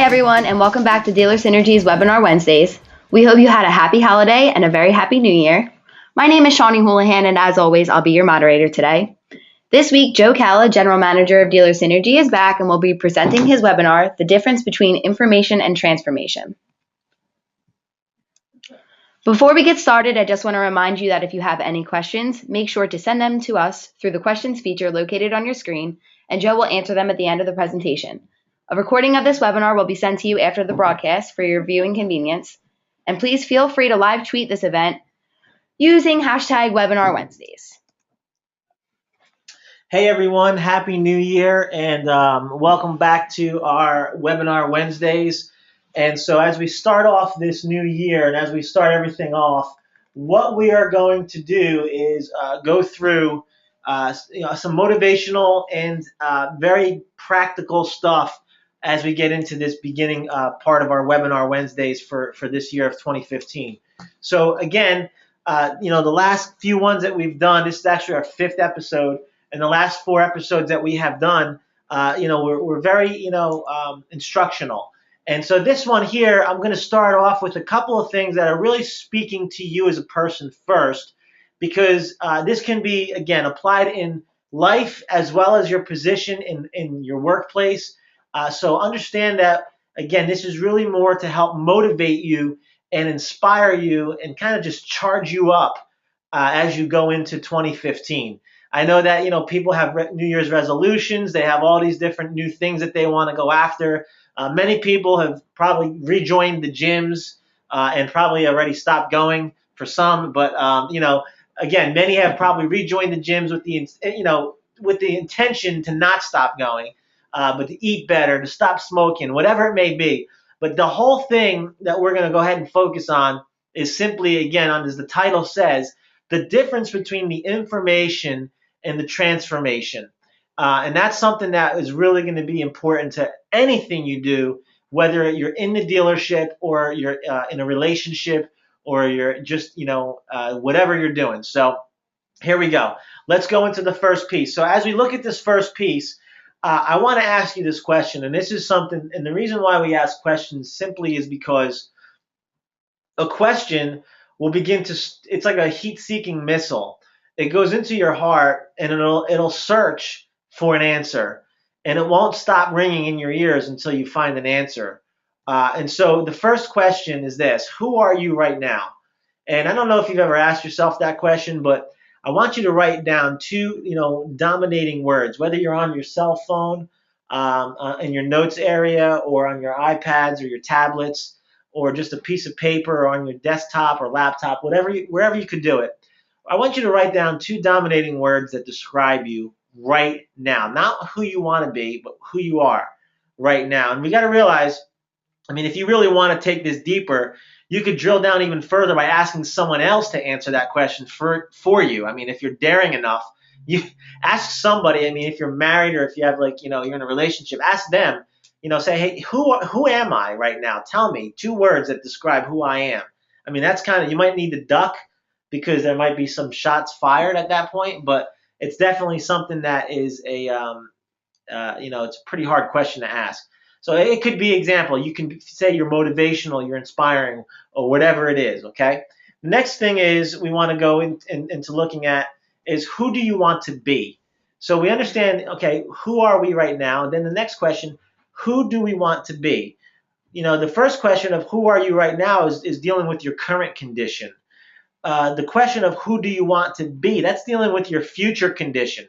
Hi everyone, and welcome back to Dealer Synergy's Webinar Wednesdays. We hope you had a happy holiday and a very happy new year. My name is Shawnee Houlihan, and as always, I'll be your moderator today. This week, Joe Calla, General Manager of Dealer Synergy, is back and will be presenting his webinar, The Difference Between Information and Transformation. Before we get started, I just want to remind you that if you have any questions, make sure to send them to us through the questions feature located on your screen, and Joe will answer them at the end of the presentation. A recording of this webinar will be sent to you after the broadcast for your viewing convenience, and please feel free to live tweet this event using hashtag Webinar Wednesdays. Hey everyone, Happy New Year, and welcome back to our Webinar Wednesdays. And so as we start off this new year and as we start everything off, what we are going to do is go through some motivational and very practical stuff as we get into this beginning part of our Webinar Wednesdays for this year of 2015. So again, the last few ones that we've done, this is actually our 5th episode. And the last 4 episodes that we have done, we're very, instructional. And so this one here, I'm going to start off with a couple of things that are really speaking to you as a person first, because this can be, again, applied in life as well as your position in your workplace. So understand that, again, this is really more to help motivate you and inspire you and kind of just charge you up as you go into 2015. I know that, people have New Year's resolutions. They have all these different new things that they want to go after. Many people have probably rejoined the gyms and probably already stopped going for some. But, again, many have probably rejoined the gyms with the intention to not stop going, but to eat better, to stop smoking, whatever it may be. But the whole thing that we're going to go ahead and focus on is simply, again, as the title says, the difference between the information and the transformation. And that's something that is really going to be important to anything you do, whether you're in the dealership or you're in a relationship or you're just, whatever you're doing. So here we go. Let's go into the first piece. So as we look at this first piece, I want to ask you this question. And this is something, and the reason why we ask questions simply is because a question will begin to, it's like a heat-seeking missile. It goes into your heart and it'll search for an answer, and it won't stop ringing in your ears until you find an answer. And so the first question is this: who are you right now? And I don't know if you've ever asked yourself that question, but I want you to write down 2, dominating words, whether you're on your cell phone, in your notes area, or on your iPads or your tablets, or just a piece of paper, or on your desktop or laptop, wherever you could do it. I want you to write down 2 dominating words that describe you right now. Not who you want to be, but who you are right now. And we got to realize, if you really want to take this deeper, you could drill down even further by asking someone else to answer that question for you. If you're daring enough, you ask somebody. If you're married or if you have you're in a relationship, ask them. Say, hey, who am I right now? Tell me 2 words that describe who I am. That's kind of, you might need to duck because there might be some shots fired at that point, but it's definitely something that is it's a pretty hard question to ask. So it could be, example, you can say you're motivational, you're inspiring, or whatever it is, okay? The next thing is we want to go into looking at is, who do you want to be? So we understand, okay, who are we right now? And then the next question, who do we want to be? The first question of who are you right now is dealing with your current condition. The question of who do you want to be, that's dealing with your future condition.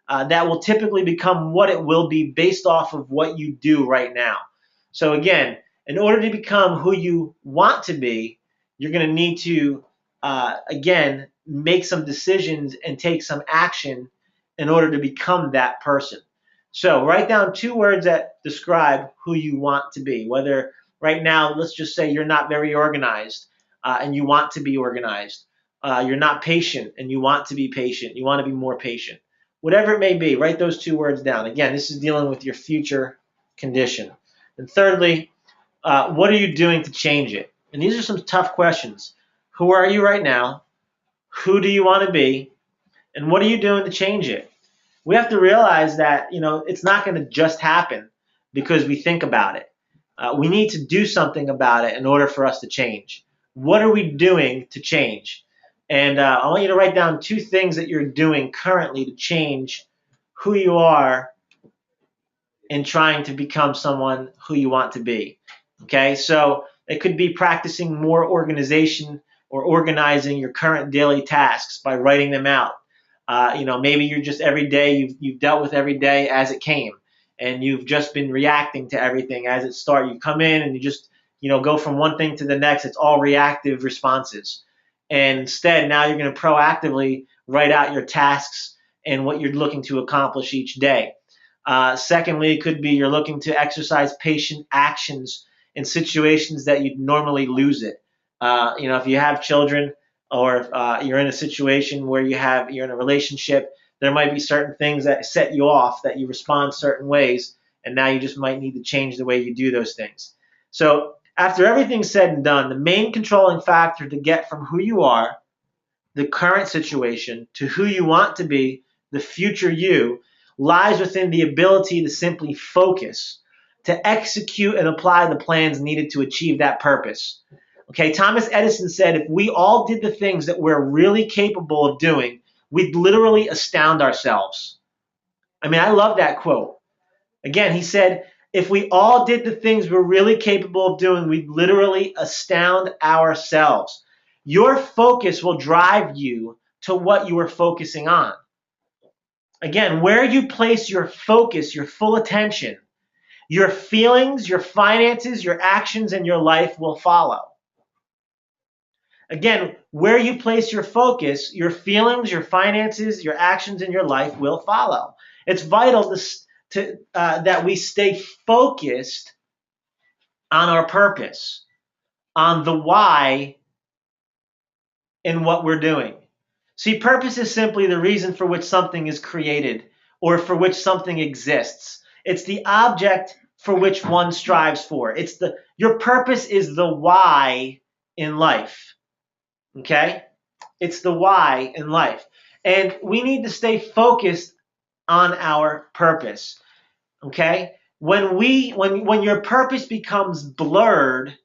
That will typically become what it will be based off of what you do right now. So again, in order to become who you want to be, you're going to need to, again, make some decisions and take some action in order to become that person. So write down 2 words that describe who you want to be. Whether right now, let's just say you're not very organized and you want to be organized. You're not patient and you want to be patient. You want to be more patient. Whatever it may be, write those 2 words down. Again, this is dealing with your future condition. And thirdly, what are you doing to change it? And these are some tough questions. Who are you right now? Who do you want to be? And what are you doing to change it? We have to realize that, it's not going to just happen because we think about it. We need to do something about it in order for us to change. What are we doing to change? And I want you to write down 2 things that you're doing currently to change who you are in trying to become someone who you want to be. Okay, so it could be practicing more organization or organizing your current daily tasks by writing them out. Maybe you're just every day you've dealt with every day as it came, and you've just been reacting to everything as it started. You come in and you just go from one thing to the next. It's all reactive responses. And instead, now you're going to proactively write out your tasks and what you're looking to accomplish each day. Secondly, it could be you're looking to exercise patient actions in situations that you'd normally lose it. If you have children, or if you're in a situation where you're in a relationship, there might be certain things that set you off, that you respond certain ways, and now you just might need to change the way you do those things. So after everything's said and done, the main controlling factor to get from who you are, the current situation, to who you want to be, the future you, lies within the ability to simply focus, to execute and apply the plans needed to achieve that purpose. Okay, Thomas Edison said if we all did the things that we're really capable of doing, we'd literally astound ourselves. I mean, I love that quote. Again, he said, if we all did the things we're really capable of doing, we'd literally astound ourselves. Your focus will drive you to what you are focusing on. Again, where you place your focus, your full attention, your feelings, your finances, your actions, and your life will follow. Again, where you place your focus, your feelings, your finances, your actions, and your life will follow. It's vital that we stay focused on our purpose, on the why in what we're doing. See, purpose is simply the reason for which something is created or for which something exists. It's the object for which one strives for. Your purpose is the why in life. Okay? It's the why in life. And we need to stay focused on our purpose. Okay? When your purpose becomes blurred,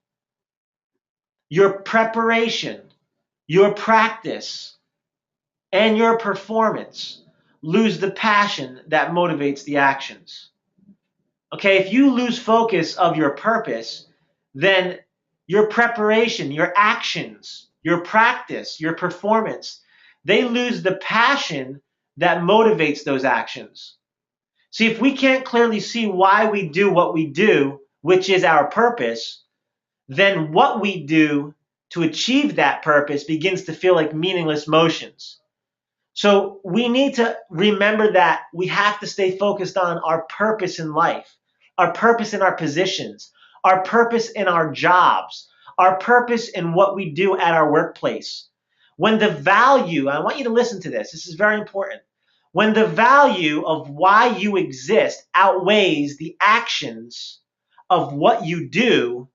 your preparation, your practice, and your performance lose the passion that motivates the actions. Okay, if you lose focus of your purpose, then your preparation, your actions, your practice, your performance, they lose the passion that motivates those actions. See, if we can't clearly see why we do what we do, which is our purpose, then what we do to achieve that purpose begins to feel like meaningless motions. So we need to remember that we have to stay focused on our purpose in life, our purpose in our positions, our purpose in our jobs, our purpose in what we do at our workplace. When the value, I want you to listen to this, this is very important. When the value of why you exist outweighs the actions of what you do,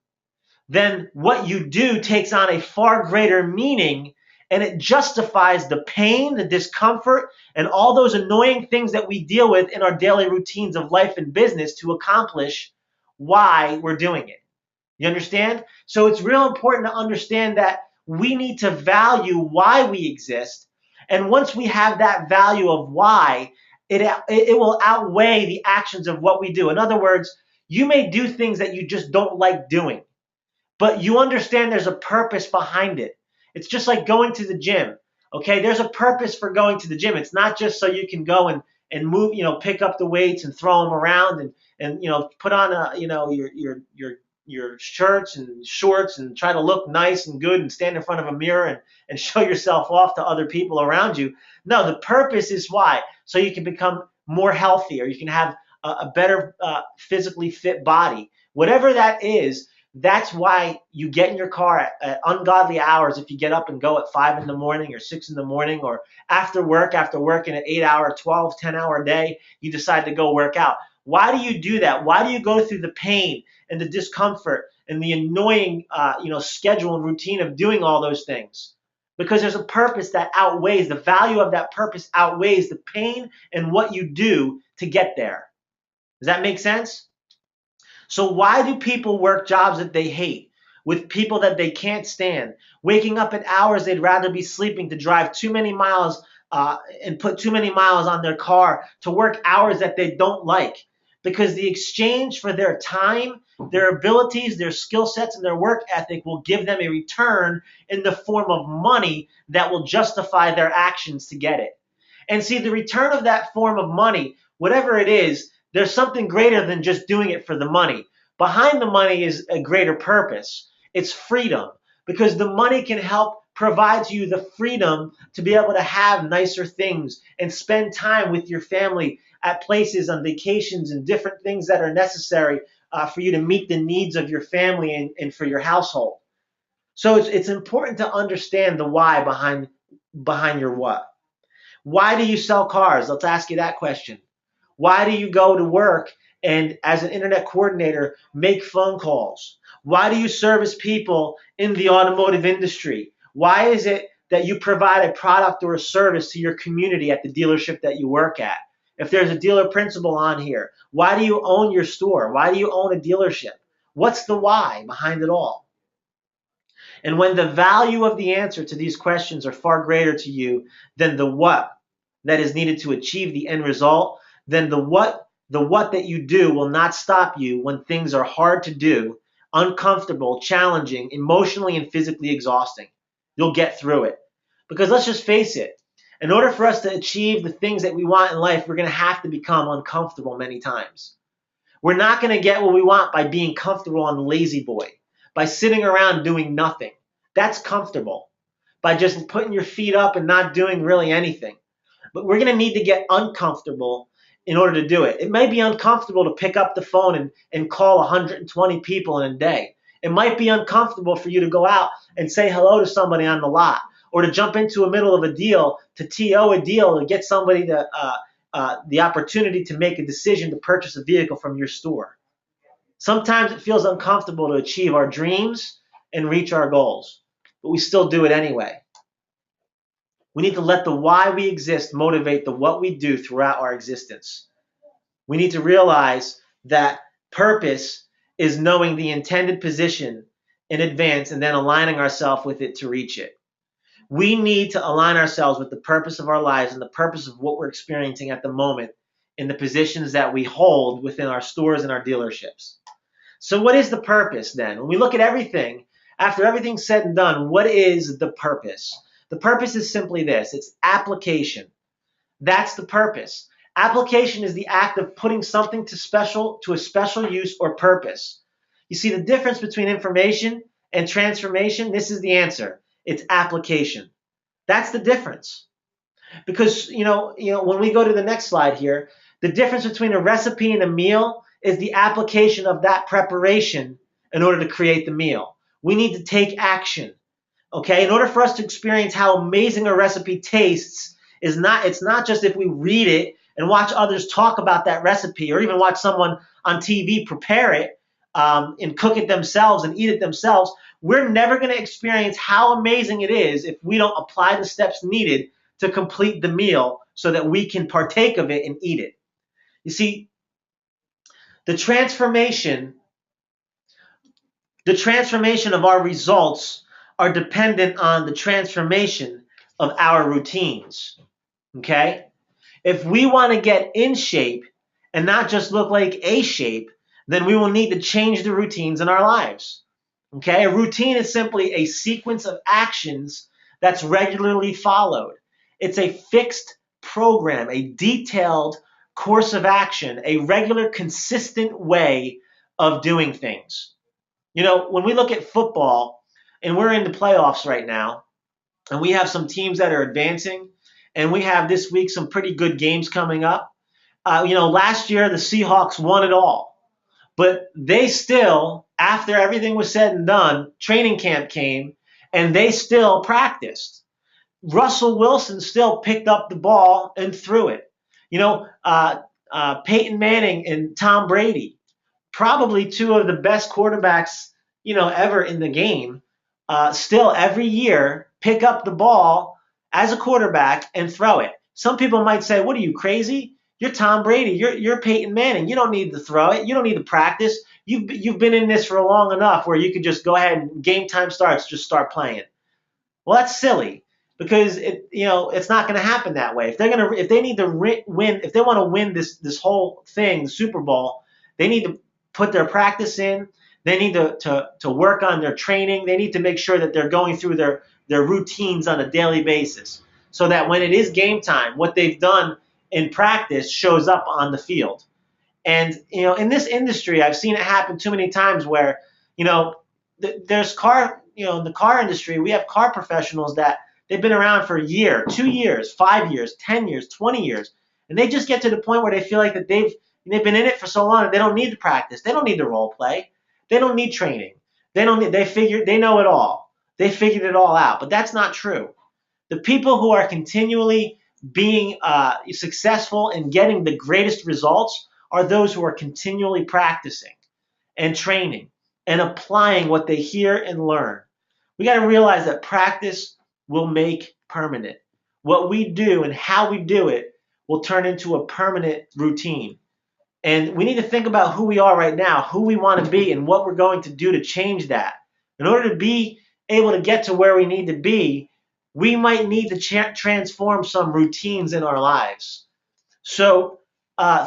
then what you do takes on a far greater meaning, and it justifies the pain, the discomfort, and all those annoying things that we deal with in our daily routines of life and business to accomplish why we're doing it. You understand? So it's real important to understand that we need to value why we exist. And once we have that value of why, it will outweigh the actions of what we do. In other words, you may do things that you just don't like doing, but you understand there's a purpose behind it. It's just like going to the gym. Okay, there's a purpose for going to the gym. It's not just so you can go and move, pick up the weights and throw them around and put on your shirts and shorts and try to look nice and good and stand in front of a mirror and show yourself off to other people around you. No, the purpose is why. So you can become more healthy, or you can have a better physically fit body. Whatever that is, that's why you get in your car at ungodly hours if you get up and go at 5 in the morning or 6 in the morning, or after working an 8-hour, 12, 10-hour day, you decide to go work out. Why do you do that? Why do you go through the pain and the discomfort and the annoying schedule and routine of doing all those things? Because there's a purpose that outweighs, the value of that purpose outweighs the pain and what you do to get there. Does that make sense? So why do people work jobs that they hate, with people that they can't stand, waking up at hours they'd rather be sleeping to drive too many miles and put too many miles on their car to work hours that they don't like? Because the exchange for their time, their abilities, their skill sets, and their work ethic will give them a return in the form of money that will justify their actions to get it. And see, the return of that form of money, whatever it is, there's something greater than just doing it for the money. Behind the money is a greater purpose. It's freedom, because the money can help provide you the freedom to be able to have nicer things and spend time with your family at places, on vacations, and different things that are necessary for you to meet the needs of your family and for your household. So it's important to understand the why behind your what. Why do you sell cars? Let's ask you that question. Why do you go to work and, as an internet coordinator, make phone calls? Why do you service people in the automotive industry? Why is it that you provide a product or a service to your community at the dealership that you work at? If there's a dealer principal on here, why do you own your store? Why do you own a dealership? What's the why behind it all? And when the value of the answer to these questions are far greater to you than the what that is needed to achieve the end result, then the what that you do will not stop you when things are hard to do, uncomfortable, challenging, emotionally and physically exhausting. You'll get through it. Because let's just face it, in order for us to achieve the things that we want in life, we're going to have to become uncomfortable many times. We're not going to get what we want by being comfortable on lazy boy, by sitting around doing nothing. That's comfortable. By just putting your feet up and not doing really anything. But we're going to need to get uncomfortable in order to do it. It may be uncomfortable to pick up the phone and call 120 people in a day. It might be uncomfortable for you to go out and say hello to somebody on the lot, or to jump into the middle of a deal, to TO a deal, to get somebody the opportunity to make a decision to purchase a vehicle from your store. Sometimes it feels uncomfortable to achieve our dreams and reach our goals, but we still do it anyway. We need to let the why we exist motivate the what we do throughout our existence. We need to realize that purpose is knowing the intended position in advance and then aligning ourselves with it to reach it. We need to align ourselves with the purpose of our lives and the purpose of what we're experiencing at the moment in the positions that we hold within our stores and our dealerships. So what is the purpose then? When we look at everything, after everything's said and done, what is the purpose? The purpose is simply this. It's application. That's the purpose. Application is the act of putting something to a special use or purpose. You see the difference between information and transformation? This is the answer. It's application. That's the difference. Because when we go to the next slide here, the difference between a recipe and a meal is the application of that preparation in order to create the meal. We need to take action. Okay, in order for us to experience how amazing a recipe tastes, it's not just if we read it and watch others talk about that recipe, or even watch someone on TV prepare it and cook it themselves and eat it themselves. We're never going to experience how amazing it is if we don't apply the steps needed to complete the meal so that we can partake of it and eat it. You see, the transformation of our results are dependent on the transformation of our routines. Okay? If we want to get in shape and not just look like a shape, then we will need to change the routines in our lives. Okay? A routine is simply a sequence of actions that's regularly followed. It's a fixed program, a detailed course of action, a regular, consistent way of doing things. When we look at football, and we're in the playoffs right now, and we have some teams that are advancing, and we have this week some pretty good games coming up. Last year the Seahawks won it all, but they still, after everything was said and done, training camp came, and they still practiced. Russell Wilson still picked up the ball and threw it. Peyton Manning and Tom Brady, probably two of the best quarterbacks, ever in the game, still every year pick up the ball as a quarterback and throw it. Some people might say, what are you, crazy? You're Tom Brady. You're Peyton Manning. You don't need to throw it. You don't need to practice. You've been in this for long enough where you could just go ahead and game time starts, just start playing. Well, that's silly because it's not going to happen that way. If they need to win, if they want to win this whole thing, the Super Bowl, they need to put their practice in. They need to work on their training. They need to make sure that they're going through their routines on a daily basis so that when it is game time, what they've done in practice shows up on the field. And in this industry, I've seen it happen too many times where there's in the car industry, we have car professionals that they've been around for a year, 2 years, 5 years, 10 years, 20 years, and they just get to the point where they feel like that they've been in it for so long that they don't need to practice, they don't need to role play, they don't need training, they know it all, they figured it all out. But that's not true. The people who are continually being successful and getting the greatest results are those who are continually practicing and training and applying what they hear and learn. We got to realize that practice will make permanent. What we do and how we do it will turn into a permanent routine. And we need to think about who we are right now, who we want to be, and what we're going to do to change that. In order to be able to get to where we need to be, we might need to transform some routines in our lives. So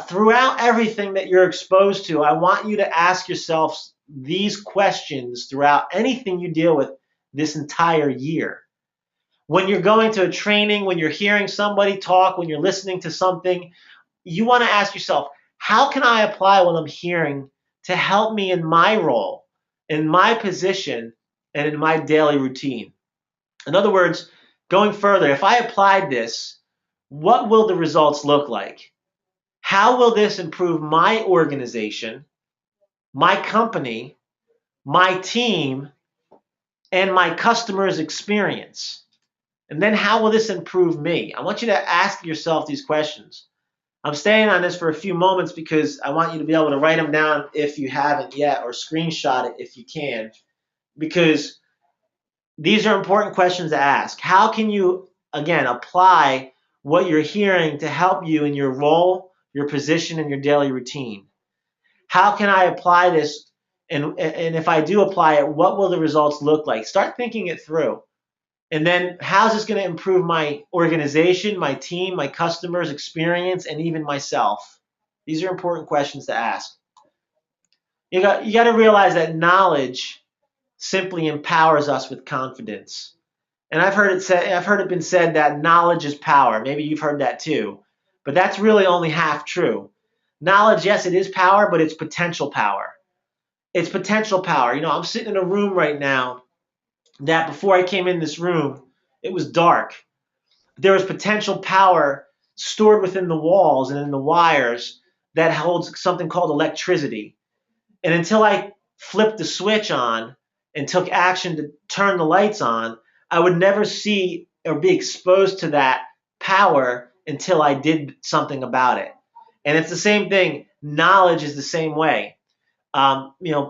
throughout everything that you're exposed to, I want you to ask yourself these questions throughout anything you deal with this entire year. When you're going to a training, when you're hearing somebody talk, when you're listening to something, you want to ask yourself, how can I apply what I'm hearing to help me in my role, in my position, and in my daily routine? In other words, going further, if I applied this, what will the results look like? How will this improve my organization, my company, my team, and my customers' experience? And then how will this improve me? I want you to ask yourself these questions. I'm staying on this for a few moments because I want you to be able to write them down if you haven't yet, or screenshot it if you can, because these are important questions to ask. How can you, again, apply what you're hearing to help you in your role, your position, and your daily routine? How can I apply this? And if I do apply it, what will the results look like? Start thinking it through. And then how's this going to improve my organization, my team, my customers' experience, and even myself? These are important questions to ask. You got to realize that knowledge simply empowers us with confidence. And I've heard it been said that knowledge is power. Maybe you've heard that too. But that's really only half true. Knowledge, yes, it is power, but it's potential power. It's potential power. I'm sitting in a room right now that before I came in this room, it was dark. There was potential power stored within the walls and in the wires that holds something called electricity. And until I flipped the switch on and took action to turn the lights on, I would never see or be exposed to that power until I did something about it. And it's the same thing. Knowledge is the same way.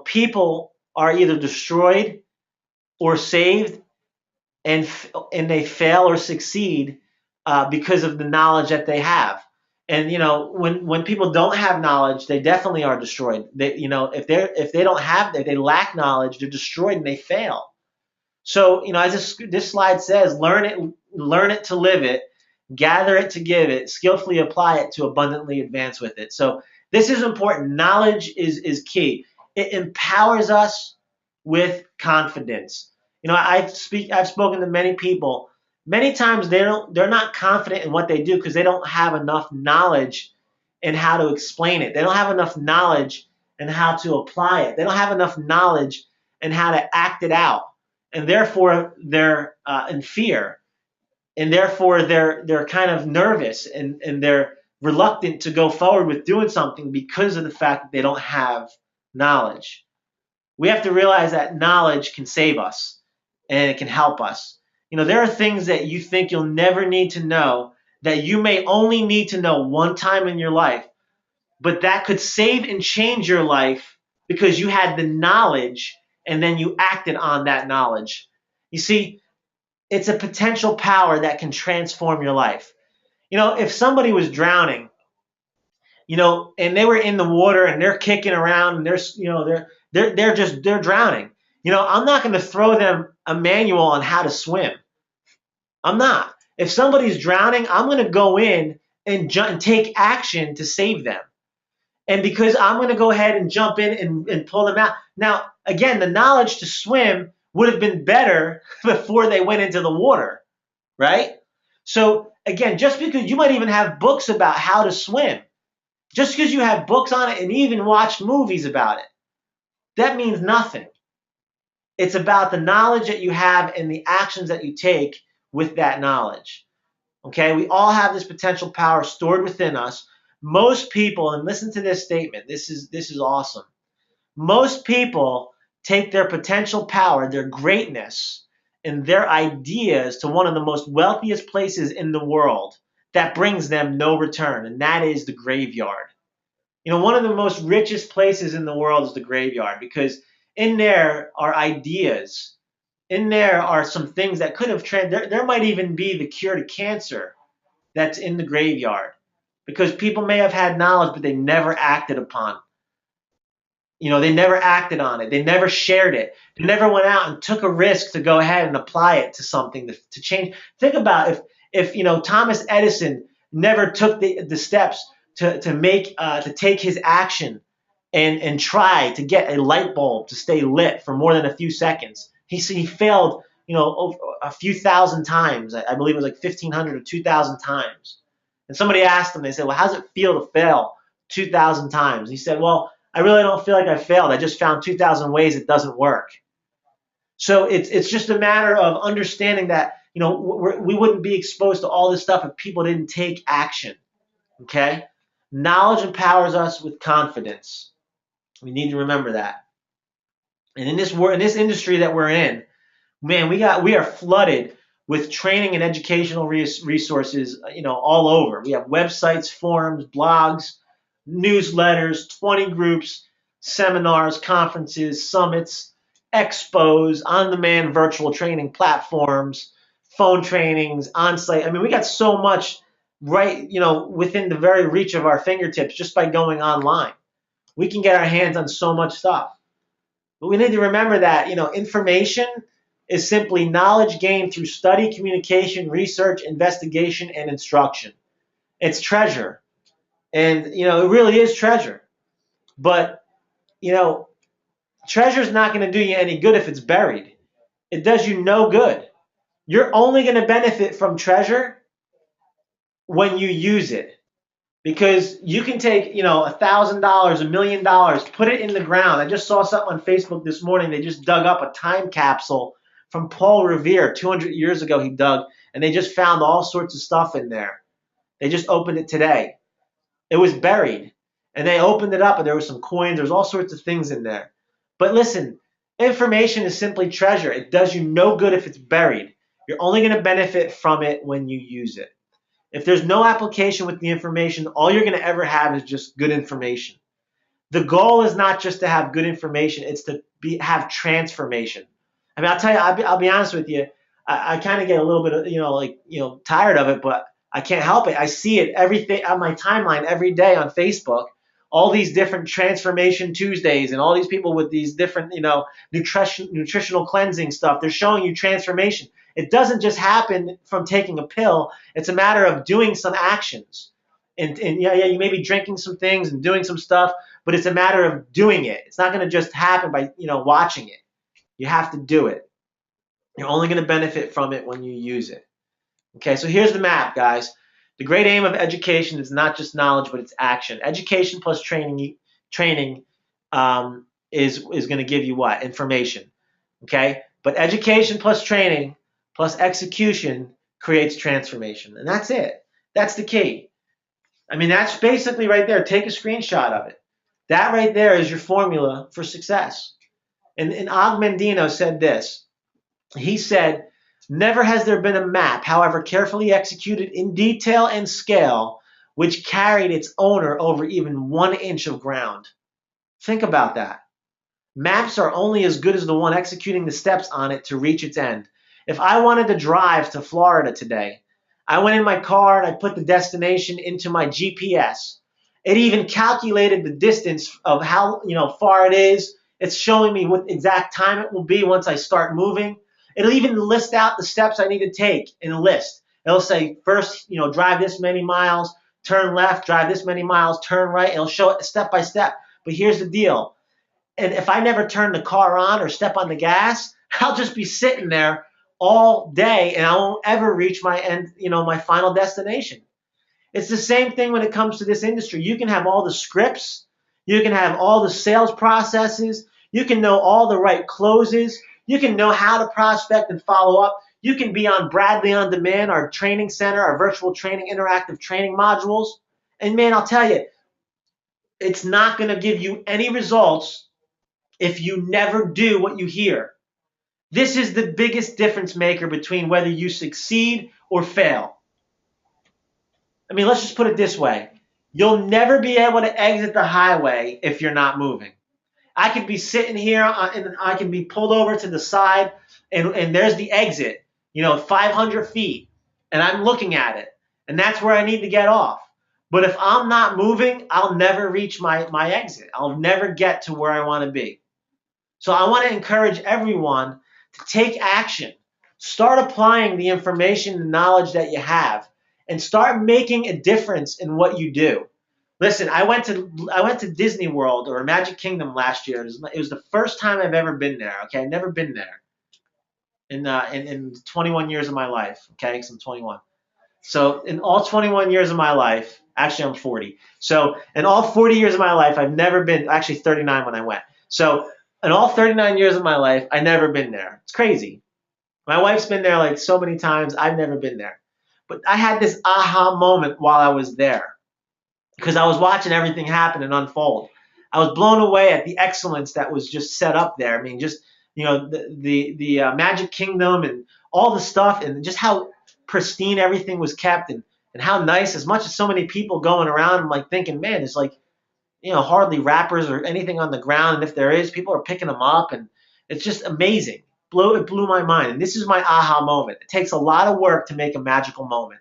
People are either destroyed or saved, and they fail or succeed because of the knowledge that they have. And when people don't have knowledge, they definitely are destroyed. If they lack knowledge, they're destroyed and they fail. So as this slide says, learn it to live it, gather it to give it, skillfully apply it to abundantly advance with it. So this is important. Knowledge is key. It empowers us with confidence. I've spoken to many people. Many times they're not confident in what they do because they don't have enough knowledge in how to explain it. They don't have enough knowledge in how to apply it. They don't have enough knowledge in how to act it out. And therefore they're in fear. And therefore they're kind of nervous and they're reluctant to go forward with doing something because of the fact that they don't have knowledge. We have to realize that knowledge can save us and it can help us. There are things that you think you'll never need to know that you may only need to know one time in your life, but that could save and change your life because you had the knowledge and then you acted on that knowledge. You see, it's a potential power that can transform your life. If somebody was drowning and they were in the water and they're kicking around and they're drowning. I'm not going to throw them a manual on how to swim. I'm not. If somebody's drowning, I'm going to go in and take action to save them. And because I'm going to go ahead and jump in and pull them out. Now, again, the knowledge to swim would have been better before they went into the water, right? So again, just because you might even have books about how to swim, just because you have books on it and even watched movies about it, that means nothing. It's about the knowledge that you have and the actions that you take with that knowledge. Okay, we all have this potential power stored within us. Most people, and listen to this statement, this is awesome. Most people take their potential power, their greatness, and their ideas to one of the most wealthiest places in the world that brings them no return, and that is the graveyard. One of the most richest places in the world is the graveyard, because in there are ideas. In there are some things that could have there might even be the cure to cancer that's in the graveyard, because people may have had knowledge, but they never acted upon. They never acted on it. They never shared it. They never went out and took a risk to go ahead and apply it to something to change. Think about if Thomas Edison never took the steps to take his action and try to get a light bulb to stay lit for more than a few seconds. He failed, over a few thousand times. I believe it was like 1,500 or 2,000 times. And somebody asked him, they said, well, how does it feel to fail 2,000 times? He said, well, I really don't feel like I failed. I just found 2,000 ways it doesn't work. So it's just a matter of understanding that, we wouldn't be exposed to all this stuff if people didn't take action. Okay? Knowledge empowers us with confidence. We need to remember that. And in this industry that we're in, man, we are flooded with training and educational resources, all over. We have websites, forums, blogs, newsletters, 20 groups, seminars, conferences, summits, expos, on-demand virtual training platforms, phone trainings, on-site. I mean, we got so much right, within the very reach of our fingertips just by going online. We can get our hands on so much stuff. But we need to remember that, information is simply knowledge gained through study, communication, research, investigation, and instruction. It's treasure. And, it really is treasure. But, treasure's not going to do you any good if it's buried. It does you no good. You're only going to benefit from treasure when you use it. Because you can take, $1,000, $1 million, put it in the ground. I just saw something on Facebook this morning. They just dug up a time capsule from Paul Revere. 200 years ago he dug, and they just found all sorts of stuff in there. They just opened it today. It was buried, and they opened it up, and there were some coins. There's all sorts of things in there. But listen, information is simply treasure. It does you no good if it's buried. You're only going to benefit from it when you use it. If there's no application with the information, all you're going to ever have is just good information. The goal is not just to have good information, it's to have transformation. I mean, I'll tell you, I'll be honest with you, I kind of get a little bit of, tired of it, but I can't help it. I see it everything on my timeline every day on Facebook, all these different transformation Tuesdays and all these people with these different, nutritional cleansing stuff. They're showing you transformation. It doesn't just happen from taking a pill. It's a matter of doing some actions. And you may be drinking some things and doing some stuff, but it's a matter of doing it. It's not going to just happen by, watching it. You have to do it. You're only going to benefit from it when you use it. Okay, so here's the map, guys. The great aim of education is not just knowledge, but it's action. Education plus training is going to give you what? Information. Okay, but education plus training plus execution creates transformation. And that's it. That's the key. I mean, that's basically right there. Take a screenshot of it. That right there is your formula for success. And Og Mandino said this. He said, never has there been a map, however carefully executed in detail and scale, which carried its owner over even 1 inch of ground. Think about that. Maps are only as good as the one executing the steps on it to reach its end. If I wanted to drive to Florida today, I went in my car and I put the destination into my GPS. It even calculated the distance of how far it is. It's showing me what exact time it will be once I start moving. It'll even list out the steps I need to take in a list. It'll say first, drive this many miles, turn left, drive this many miles, turn right. It'll show it step by step. But here's the deal. And if I never turn the car on or step on the gas, I'll just be sitting there all day and I won't ever reach my end, my final destination. It's the same thing when it comes to this industry. You can have all the scripts, you can have all the sales processes, you can know all the right closes, you can know how to prospect and follow up. You can be on Bradley On Demand, our training center, our virtual training, interactive training modules. And man, I'll tell you, it's not going to give you any results if you never do what you hear. This is the biggest difference maker between whether you succeed or fail. I mean, let's just put it this way. You'll never be able to exit the highway if you're not moving. I could be sitting here and I can be pulled over to the side and there's the exit, 500 feet, and I'm looking at it. And that's where I need to get off. But if I'm not moving, I'll never reach my exit. I'll never get to where I want to be. So I want to encourage everyone to take action. Start applying the information and knowledge that you have and start making a difference in what you do. Listen, I went to Disney World or Magic Kingdom last year. It was the first time I've ever been there. Okay, I've never been there in 21 years of my life. Okay, because I'm 21. So in all 21 years of my life, actually I'm 40. So in all 40 years of my life, I've never been. Actually 39 when I went. So in all 39 years of my life, I've never been there. It's crazy. My wife's been there like so many times. I've never been there. But I had this aha moment while I was there because I was watching everything happen and unfold. I was blown away at the excellence that was just set up there. I mean, just, the Magic Kingdom and all the stuff and just how pristine everything was kept and how nice, as much as so many people going around, I'm like thinking, man, it's like, hardly wrappers or anything on the ground. And if there is, people are picking them up. And it's just amazing. It blew my mind. And this is my aha moment. It takes a lot of work to make a magical moment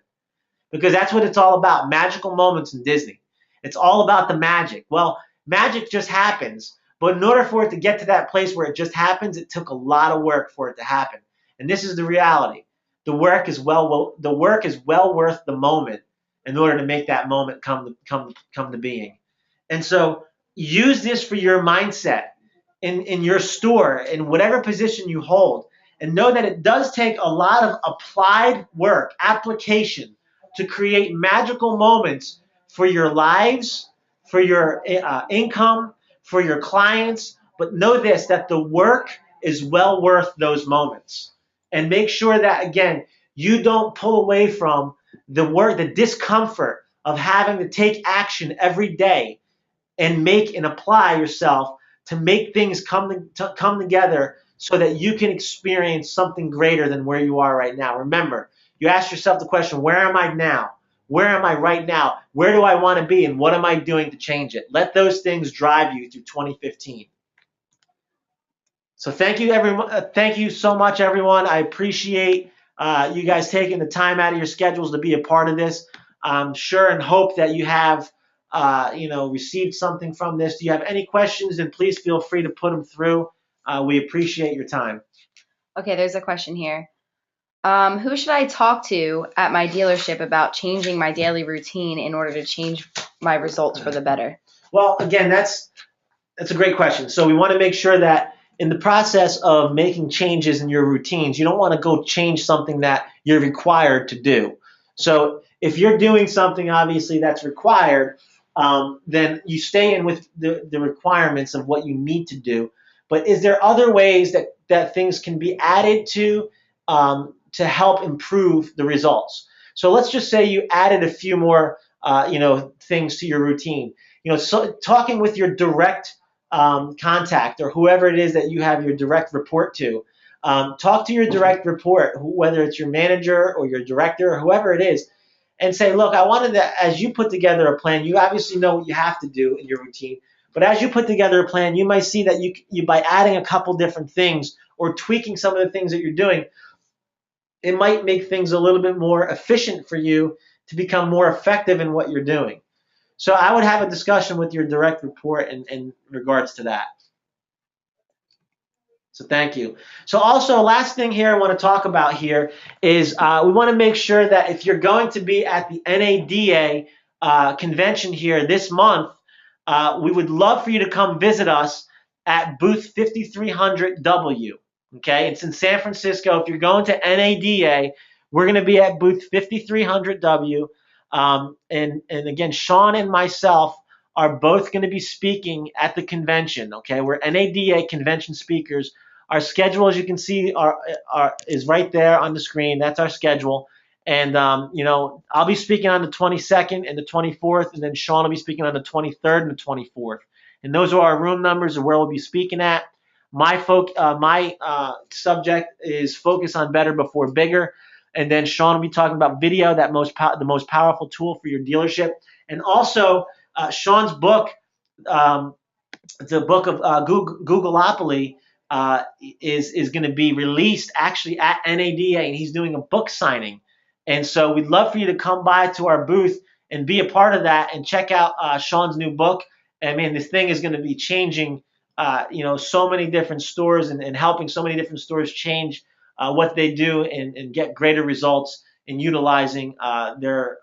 because that's what it's all about. Magical moments in Disney. It's all about the magic. Well, magic just happens. But in order for it to get to that place where it just happens, it took a lot of work for it to happen. And this is the reality. The work is well worth the moment in order to make that moment come to being. And so use this for your mindset in your store, in whatever position you hold, and know that it does take a lot of applied work, application, to create magical moments for your lives, for your income, for your clients. But know this, that the work is well worth those moments. And make sure that, again, you don't pull away from the work, the discomfort of having to take action every day and make and apply yourself to make things come together so that you can experience something greater than where you are right now. Remember, you ask yourself the question, where am I now? Where am I right now? Where do I want to be? And what am I doing to change it? Let those things drive you through 2015. So thank you, everyone. Thank you so much, everyone. I appreciate you guys taking the time out of your schedules to be a part of this. I'm sure and hope that you have received something from this. Do you have any questions? Then please feel free to put them through. We appreciate your time. Okay, there's a question here. Who should I talk to at my dealership about changing my daily routine in order to change my results for the better? Well, again, that's a great question. So we want to make sure that in the process of making changes in your routines, you don't want to go change something that you're required to do. So if you're doing something obviously that's required, then you stay in with the requirements of what you need to do. But is there other ways that things can be added to help improve the results? So let's just say you added a few more things to your routine. So talking with your direct contact or whoever it is that you have your direct report to. Talk to your direct report, whether it's your manager or your director or whoever it is, and say, look, I wanted to, as you put together a plan, you obviously know what you have to do in your routine, but as you put together a plan, you might see that you by adding a couple different things or tweaking some of the things that you're doing, it might make things a little bit more efficient for you to become more effective in what you're doing. So I would have a discussion with your direct report in regards to that. So thank you. So also, last thing here I want to talk about here is we want to make sure that if you're going to be at the NADA convention here this month, we would love for you to come visit us at booth 5300W. Okay, it's in San Francisco. If you're going to NADA, we're going to be at booth 5300W. And again, Sean and myself are both going to be speaking at the convention. Okay, we're NADA convention speakers. Our schedule, as you can see, is right there on the screen. That's our schedule. And I'll be speaking on the 22nd and the 24th, and then Sean will be speaking on the 23rd and the 24th. And those are our room numbers of where we'll be speaking at. My subject is focus on better before bigger. And then Sean will be talking about video, the most powerful tool for your dealership. And also Sean's book, the book of Googleopoly, is going to be released actually at NADA, and he's doing a book signing. And so we'd love for you to come by to our booth and be a part of that and check out Sean's new book. I mean, this thing is going to be changing, so many different stores and helping so many different stores change what they do and get greater results in utilizing their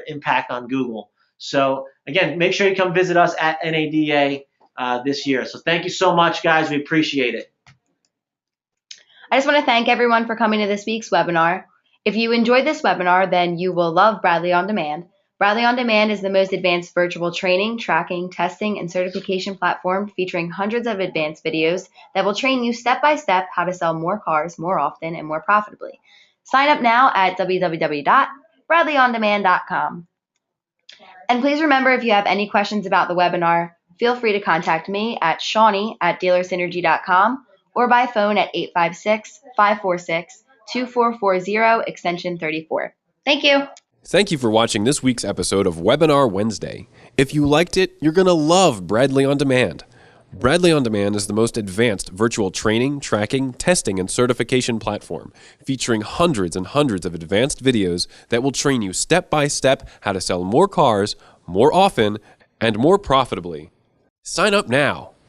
impact on Google. So again, make sure you come visit us at NADA this year. So thank you so much, guys. We appreciate it. I just want to thank everyone for coming to this week's webinar. If you enjoyed this webinar, then you will love Bradley On Demand. Bradley On Demand is the most advanced virtual training, tracking, testing, and certification platform featuring hundreds of advanced videos that will train you step-by-step how to sell more cars more often and more profitably. Sign up now at www.bradleyondemand.com. And please remember, if you have any questions about the webinar, feel free to contact me at shawnee@dealersynergy.com or by phone at 856-546-2440 extension 34. Thank you. Thank you for watching this week's episode of Webinar Wednesday. If you liked it, you're going to love Bradley On Demand. Bradley On Demand is the most advanced virtual training, tracking, testing, and certification platform, featuring hundreds and hundreds of advanced videos that will train you step by step how to sell more cars, more often, and more profitably. Sign up now.